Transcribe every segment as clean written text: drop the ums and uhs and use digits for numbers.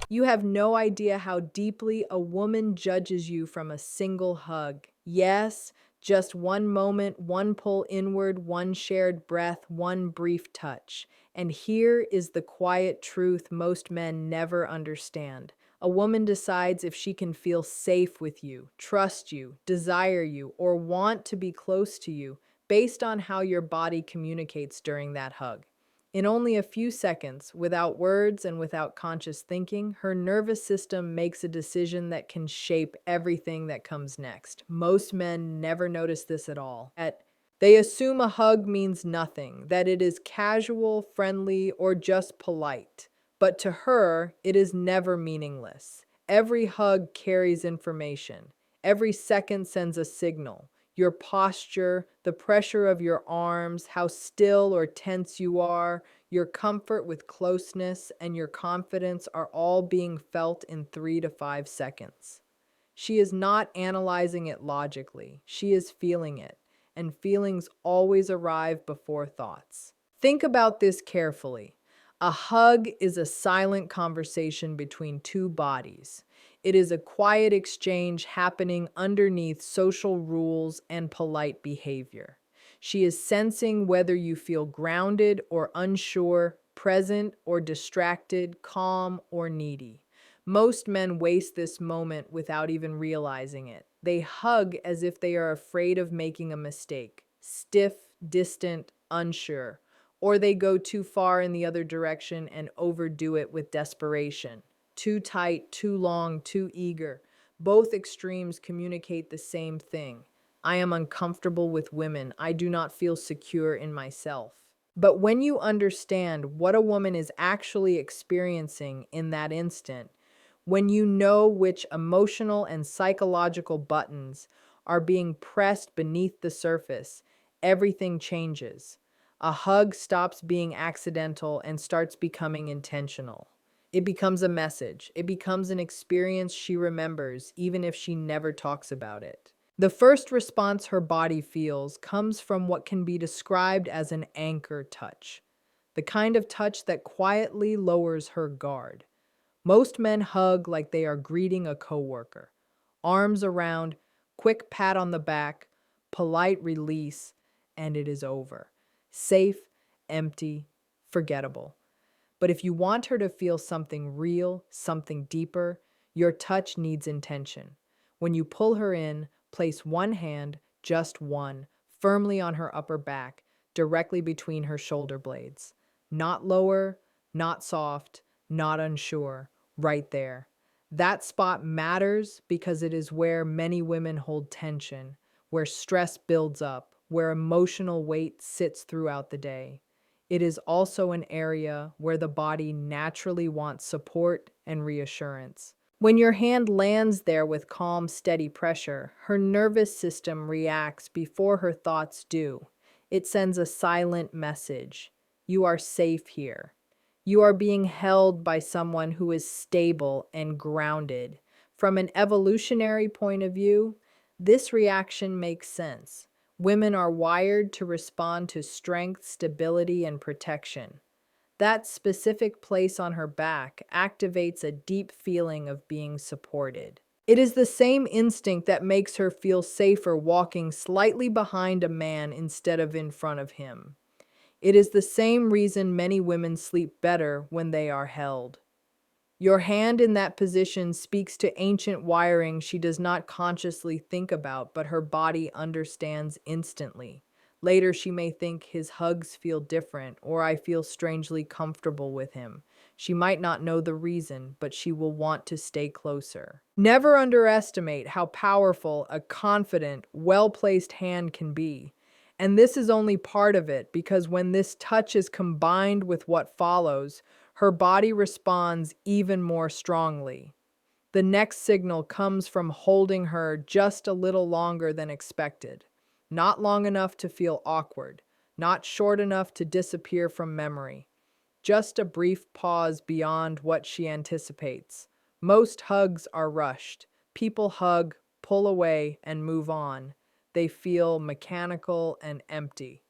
You have no idea how deeply a woman judges you from a single hug. Yes, just one moment, one pull inward, one shared breath, one brief touch. And here is the quiet truth most men never understand. A woman decides if she can feel safe with you, trust you, desire you, or want to be close to you based on how your body communicates during that hug. In only a few seconds, without words and without conscious thinking, her nervous system makes a decision that can shape everything that comes next. Most men never notice this at all. They assume a hug means nothing, that it is casual, friendly, or just polite. But to her, it is never meaningless. Every hug carries information. Every second sends a signal. Your posture, the pressure of your arms, how still or tense you are, your comfort with closeness, and your confidence are all being felt in 3 to 5 seconds. She is not analyzing it logically, she is feeling it, and feelings always arrive before thoughts. Think about this carefully. A hug is a silent conversation between two bodies. It is a quiet exchange happening underneath social rules and polite behavior. She is sensing whether you feel grounded or unsure, present or distracted, calm or needy. Most men waste this moment without even realizing it. They hug as if they are afraid of making a mistake, stiff, distant, unsure, or they go too far in the other direction and overdo it with desperation. Too tight, too long, too eager. Both extremes communicate the same thing. I am uncomfortable with women. I do not feel secure in myself. But when you understand what a woman is actually experiencing in that instant, when you know which emotional and psychological buttons are being pressed beneath the surface, everything changes. A hug stops being accidental and starts becoming intentional. It becomes a message. It becomes an experience she remembers, even if she never talks about it. The first response her body feels comes from what can be described as an anchor touch, the kind of touch that quietly lowers her guard. Most men hug like they are greeting a coworker. Arms around, quick pat on the back, polite release, and it is over. Safe, empty, forgettable. But if you want her to feel something real, something deeper, your touch needs intention. When you pull her in, place one hand, just one, firmly on her upper back, directly between her shoulder blades. Not lower, not soft, not unsure, right there. That spot matters because it is where many women hold tension, where stress builds up, where emotional weight sits throughout the day. It is also an area where the body naturally wants support and reassurance. When your hand lands there with calm, steady pressure, her nervous system reacts before her thoughts do. It sends a silent message. You are safe here. You are being held by someone who is stable and grounded. From an evolutionary point of view, this reaction makes sense. Women are wired to respond to strength, stability, and protection. That specific place on her back activates a deep feeling of being supported. It is the same instinct that makes her feel safer walking slightly behind a man instead of in front of him. It is the same reason many women sleep better when they are held. Your hand in that position speaks to ancient wiring she does not consciously think about, but her body understands instantly. Later, she may think his hugs feel different, or I feel strangely comfortable with him. She might not know the reason, but she will want to stay closer. Never underestimate how powerful a confident, well-placed hand can be. And this is only part of it, because when this touch is combined with what follows, her body responds even more strongly. The next signal comes from holding her just a little longer than expected. Not long enough to feel awkward, not short enough to disappear from memory. Just a brief pause beyond what she anticipates. Most hugs are rushed. People hug, pull away, and move on. They feel mechanical and empty.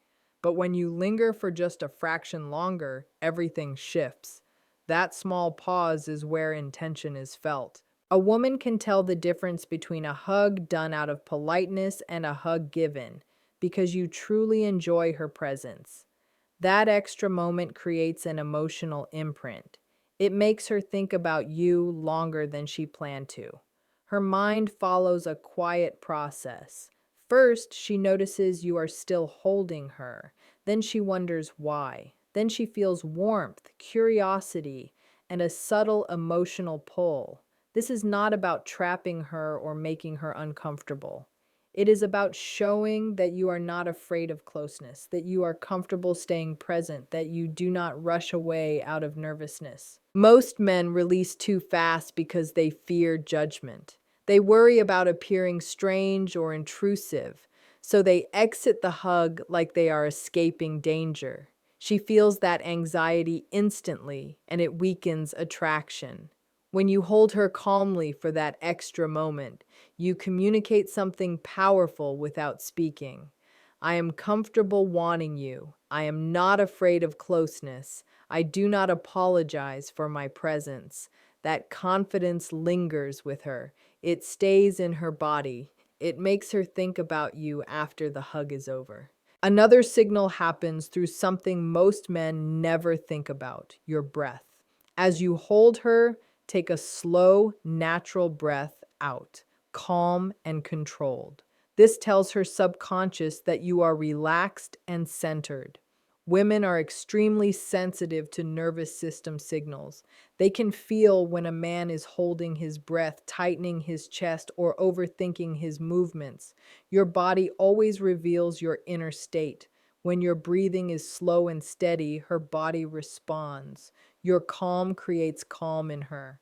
But when you linger for just a fraction longer, everything shifts. That small pause is where intention is felt. A woman can tell the difference between a hug done out of politeness and a hug given because you truly enjoy her presence. That extra moment creates an emotional imprint. It makes her think about you longer than she planned to. Her mind follows a quiet process. First, she notices you are still holding her. Then she wonders why. Then she feels warmth, curiosity, and a subtle emotional pull. This is not about trapping her or making her uncomfortable. It is about showing that you are not afraid of closeness, that you are comfortable staying present, that you do not rush away out of nervousness. Most men release too fast because they fear judgment. They worry about appearing strange or intrusive, so they exit the hug like they are escaping danger. She feels that anxiety instantly, and it weakens attraction. When you hold her calmly for that extra moment, you communicate something powerful without speaking. I am comfortable wanting you. I am not afraid of closeness. I do not apologize for my presence. That confidence lingers with her. It stays in her body. It makes her think about you after the hug is over. Another signal happens through something most men never think about: your breath. As you hold her, take a slow, natural breath out, calm and controlled. This tells her subconscious that you are relaxed and centered. Women are extremely sensitive to nervous system signals. They can feel when a man is holding his breath, tightening his chest, or overthinking his movements. Your body always reveals your inner state. When your breathing is slow and steady, her body responds. Your calm creates calm in her.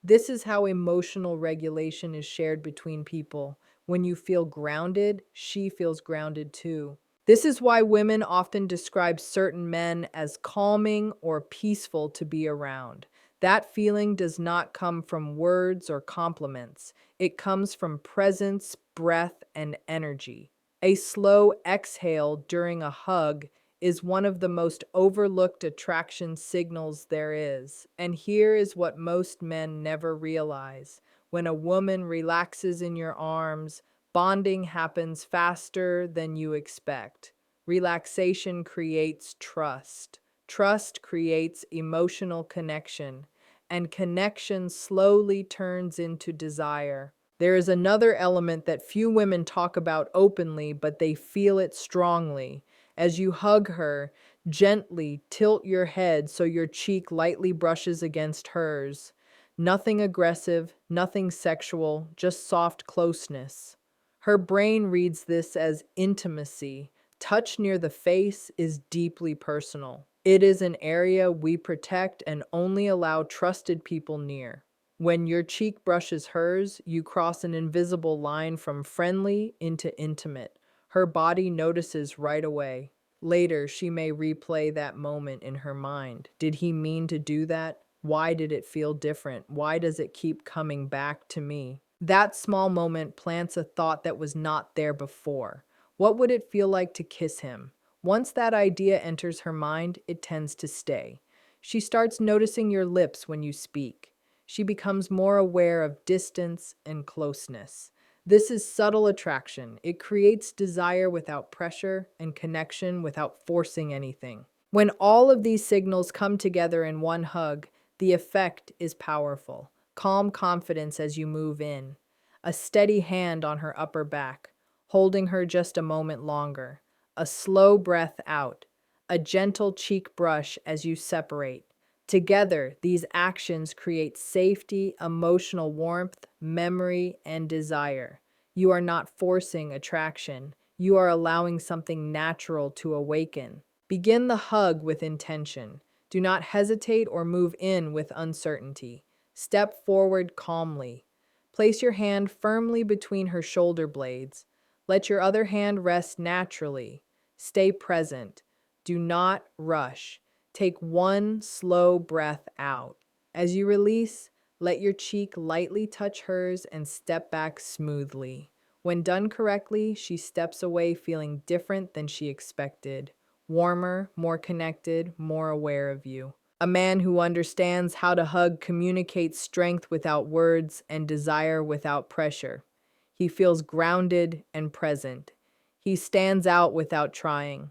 This is how emotional regulation is shared between people. When you feel grounded, she feels grounded too. This is why women often describe certain men as calming or peaceful to be around. That feeling does not come from words or compliments. It comes from presence, breath, and energy. A slow exhale during a hug is one of the most overlooked attraction signals there is. And here is what most men never realize. When a woman relaxes in your arms, bonding happens faster than you expect. Relaxation creates trust. Trust creates emotional connection, and connection slowly turns into desire. There is another element that few women talk about openly, but they feel it strongly. As you hug her, gently tilt your head so your cheek lightly brushes against hers. Nothing aggressive, nothing sexual, just soft closeness. Her brain reads this as intimacy. Touch near the face is deeply personal. It is an area we protect and only allow trusted people near. When your cheek brushes hers, you cross an invisible line from friendly into intimate. Her body notices right away. Later, she may replay that moment in her mind. Did he mean to do that? Why did it feel different? Why does it keep coming back to me? That small moment plants a thought that was not there before. What would it feel like to kiss him? Once that idea enters her mind, it tends to stay. She starts noticing your lips when you speak. She becomes more aware of distance and closeness. This is subtle attraction. It creates desire without pressure and connection without forcing anything. When all of these signals come together in one hug, the effect is powerful. Calm confidence as you move in. A steady hand on her upper back, holding her just a moment longer. A slow breath out. A gentle cheek brush as you separate. Together, these actions create safety, emotional warmth, memory, and desire. You are not forcing attraction. You are allowing something natural to awaken. Begin the hug with intention. Do not hesitate or move in with uncertainty. Step forward calmly. Place your hand firmly between her shoulder blades. Let your other hand rest naturally. Stay present. Do not rush. Take one slow breath out. As you release, let your cheek lightly touch hers and step back smoothly. When done correctly, she steps away feeling different than she expected. Warmer, more connected, more aware of you. A man who understands how to hug communicates strength without words and desire without pressure. He feels grounded and present. He stands out without trying.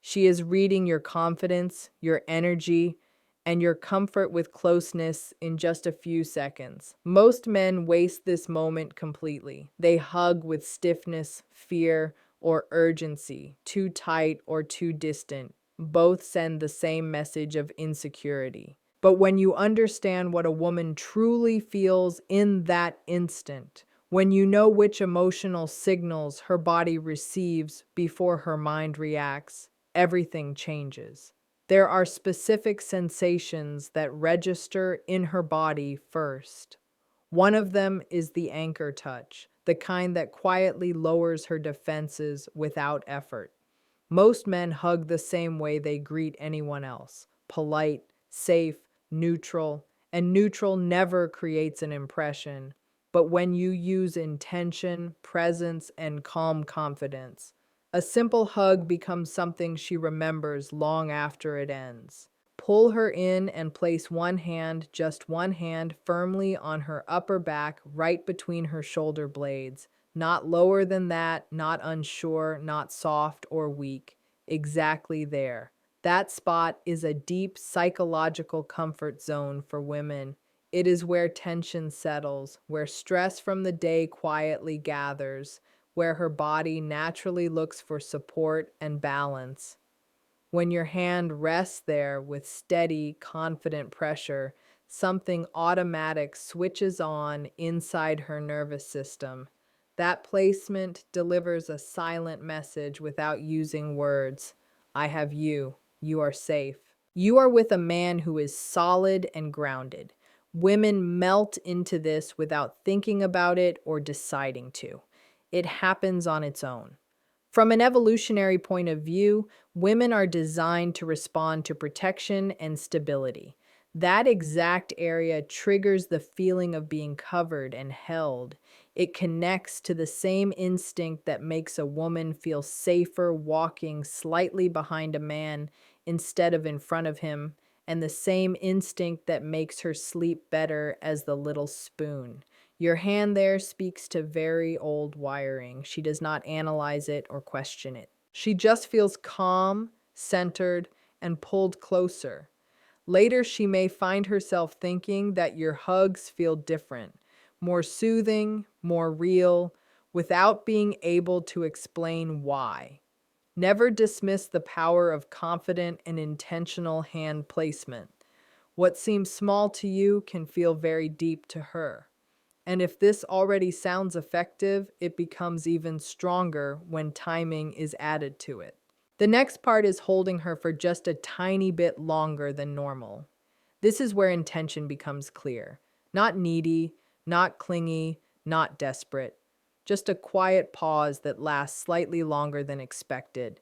She is reading your confidence, your energy, and your comfort with closeness in just a few seconds. Most men waste this moment completely. They hug with stiffness, fear, or urgency, too tight or too distant. Both send the same message of insecurity. But when you understand what a woman truly feels in that instant, when you know which emotional signals her body receives before her mind reacts, everything changes. There are specific sensations that register in her body first. One of them is the anchor touch, the kind that quietly lowers her defenses without effort. Most men hug the same way they greet anyone else: polite, safe, neutral, and neutral never creates an impression. But when you use intention, presence, and calm confidence, a simple hug becomes something she remembers long after it ends. Pull her in and place one hand, just one hand, firmly on her upper back, right between her shoulder blades. Not lower than that, not unsure, not soft or weak. Exactly there. That spot is a deep psychological comfort zone for women. It is where tension settles, where stress from the day quietly gathers, where her body naturally looks for support and balance. When your hand rests there with steady, confident pressure, something automatic switches on inside her nervous system. That placement delivers a silent message without using words. I have you. You are safe. You are with a man who is solid and grounded. Women melt into this without thinking about it or deciding to. It happens on its own. From an evolutionary point of view, women are designed to respond to protection and stability. That exact area triggers the feeling of being covered and held. It connects to the same instinct that makes a woman feel safer walking slightly behind a man instead of in front of him, and the same instinct that makes her sleep better as the little spoon. Your hand there speaks to very old wiring. She does not analyze it or question it. She just feels calm, centered, and pulled closer. Later, she may find herself thinking that your hugs feel different, more soothing, more real, without being able to explain why. Never dismiss the power of confident and intentional hand placement. What seems small to you can feel very deep to her. And if this already sounds effective, it becomes even stronger when timing is added to it. The next part is holding her for just a tiny bit longer than normal. This is where intention becomes clear. Not needy, not clingy, not desperate. Just a quiet pause that lasts slightly longer than expected.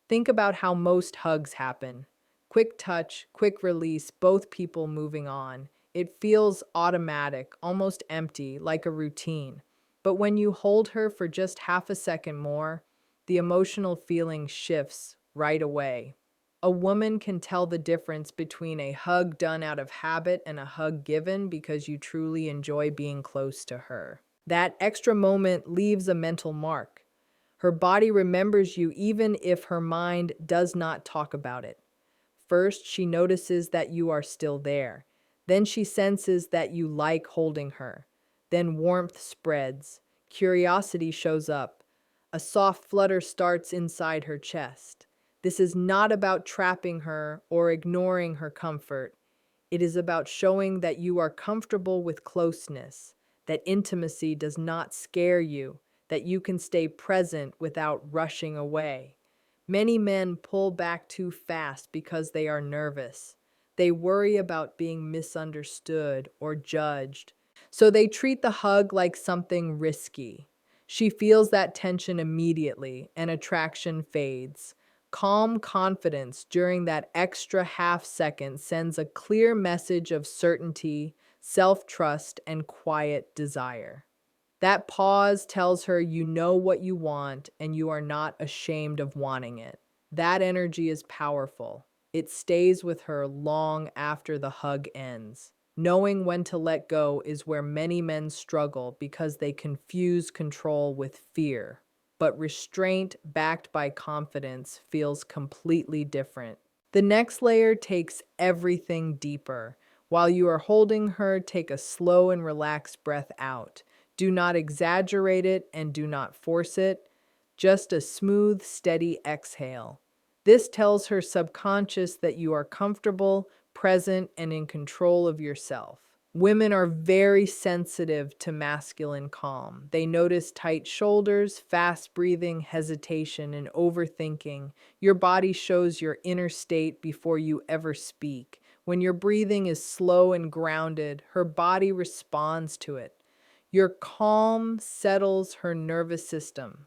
Think about how most hugs happen. Quick touch, quick release, both people moving on. It feels automatic, almost empty, like a routine. But when you hold her for just half a second more, the emotional feeling shifts right away. A woman can tell the difference between a hug done out of habit and a hug given because you truly enjoy being close to her. That extra moment leaves a mental mark. Her body remembers you even if her mind does not talk about it. First, she notices that you are still there. Then she senses that you like holding her. Then warmth spreads. Curiosity shows up. A soft flutter starts inside her chest. This is not about trapping her or ignoring her comfort. It is about showing that you are comfortable with closeness, that intimacy does not scare you, that you can stay present without rushing away. Many men pull back too fast because they are nervous. They worry about being misunderstood or judged. So they treat the hug like something risky. She feels that tension immediately and attraction fades. Calm confidence during that extra half second sends a clear message of certainty, self-trust, and quiet desire. That pause tells her you know what you want and you are not ashamed of wanting it. That energy is powerful. It stays with her long after the hug ends. Knowing when to let go is where many men struggle because they confuse control with fear. But restraint backed by confidence feels completely different. The next layer takes everything deeper. While you are holding her, take a slow and relaxed breath out. Do not exaggerate it and do not force it. Just a smooth, steady exhale. This tells her subconscious that you are comfortable, present, and in control of yourself. Women are very sensitive to masculine calm. They notice tight shoulders, fast breathing, hesitation, and overthinking. Your body shows your inner state before you ever speak. When your breathing is slow and grounded, her body responds to it. Your calm settles her nervous system.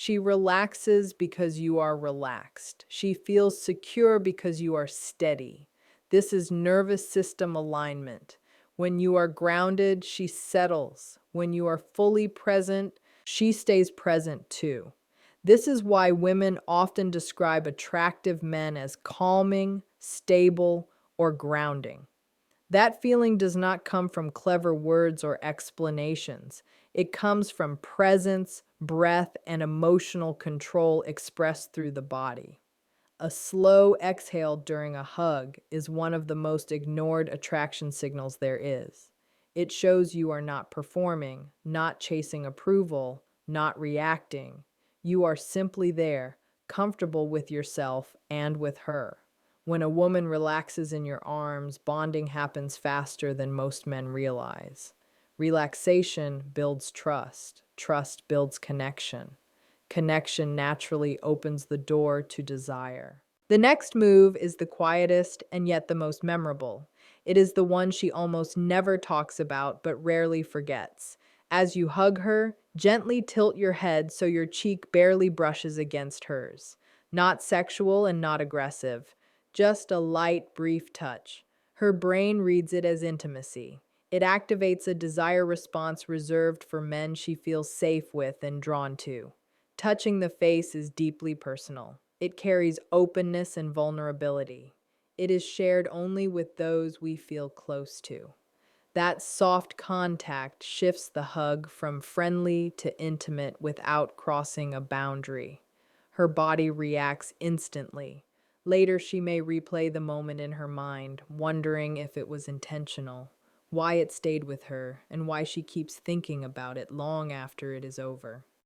She relaxes because you are relaxed. She feels secure because you are steady. This is nervous system alignment. When you are grounded, she settles. When you are fully present, she stays present too. This is why women often describe attractive men as calming, stable, or grounding. That feeling does not come from clever words or explanations. It comes from presence, breath, and emotional control expressed through the body. A slow exhale during a hug is one of the most ignored attraction signals there is. It shows you are not performing, not chasing approval, not reacting. You are simply there, comfortable with yourself and with her. When a woman relaxes in your arms, bonding happens faster than most men realize. Relaxation builds trust. Trust builds connection. Connection naturally opens the door to desire. The next move is the quietest and yet the most memorable. It is the one she almost never talks about but rarely forgets. As you hug her, gently tilt your head so your cheek barely brushes against hers. Not sexual and not aggressive, just a light, brief touch. Her brain reads it as intimacy. It activates a desire response reserved for men she feels safe with and drawn to. Touching the face is deeply personal. It carries openness and vulnerability. It is shared only with those we feel close to. That soft contact shifts the hug from friendly to intimate without crossing a boundary. Her body reacts instantly. Later, she may replay the moment in her mind, wondering if it was intentional, why it stayed with her, and why she keeps thinking about it long after it is over.